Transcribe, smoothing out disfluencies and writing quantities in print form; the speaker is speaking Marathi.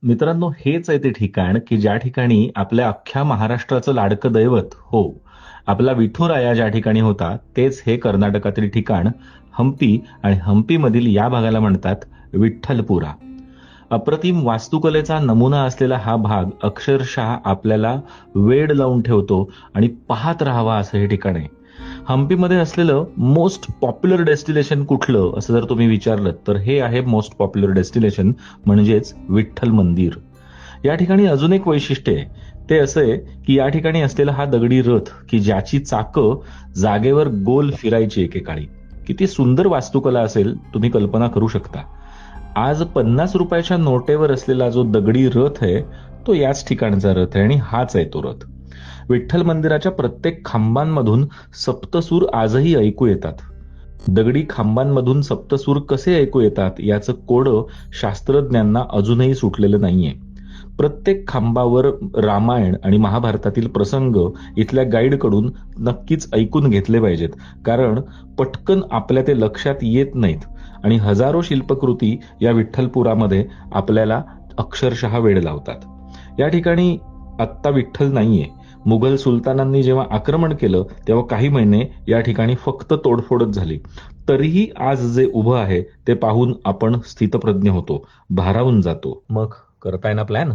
मित्रांनो, हेच आहे ते ठिकाण, की ज्या ठिकाणी आपल्या अख्ख्या महाराष्ट्राचं लाडकं दैवत हो, आपला विठुराया ज्या ठिकाणी होता, तेच हे कर्नाटकातील ठिकाण हंपी आणि हंपीमधील या भागाला म्हणतात विठ्ठलपुरा. अप्रतिम वास्तुकलेचा नमुना असलेला हा भाग अक्षरशः आपल्याला वेड लावून ठेवतो आणि पाहत राहावा असं हे ठिकाण आहे. हंपीमध्ये असलेलं मोस्ट पॉप्युलर डेस्टिनेशन कुठलं असं जर तुम्ही विचारलं तर हे आहे मोस्ट पॉप्युलर डेस्टिनेशन म्हणजेच विठ्ठल मंदिर. या ठिकाणी अजून एक वैशिष्ट्य आहे. ते असं आहे की या ठिकाणी असलेला हा दगडी रथ की ज्याची चाकं जागेवर गोल फिरायची एकेकाळी. किती सुंदर वास्तुकला असेल तुम्ही कल्पना करू शकता. आज 50 रुपयाच्या नोटेवर असलेला जो दगडी रथ आहे तो याच ठिकाणचा रथ आहे आणि हाच आहे तो रथ. विठ्ठल मंदिराच्या प्रत्येक खांबांमधून सप्तसूर आजही ऐकू येतात. दगडी खांबांमधून सप्तसूर कसे ऐकू येतात याचं कोडं शास्त्रज्ञांना अजूनही सुटलेलं नाहीये. प्रत्येक खांबावर रामायण आणि महाभारतातील प्रसंग इथल्या गाईडकडून नक्कीच ऐकून घेतले पाहिजेत, कारण पटकन आपल्या ते लक्षात येत नाहीत आणि हजारो शिल्पकृती या विठ्ठलपुरामध्ये आपल्याला अक्षरशः वेड लावतात. या ठिकाणी आत्ता विठ्ठल नाहीये. मुघल सुलतानांनी जेव्हा आक्रमण केलं तेव्हा काही महिने या ठिकाणी फक्त तोडफोडच झाली. तरीही आज जे उभं आहे ते पाहून आपण स्थितप्रज्ञ होतो, भारावून जातो. मग करताय ना प्लॅन?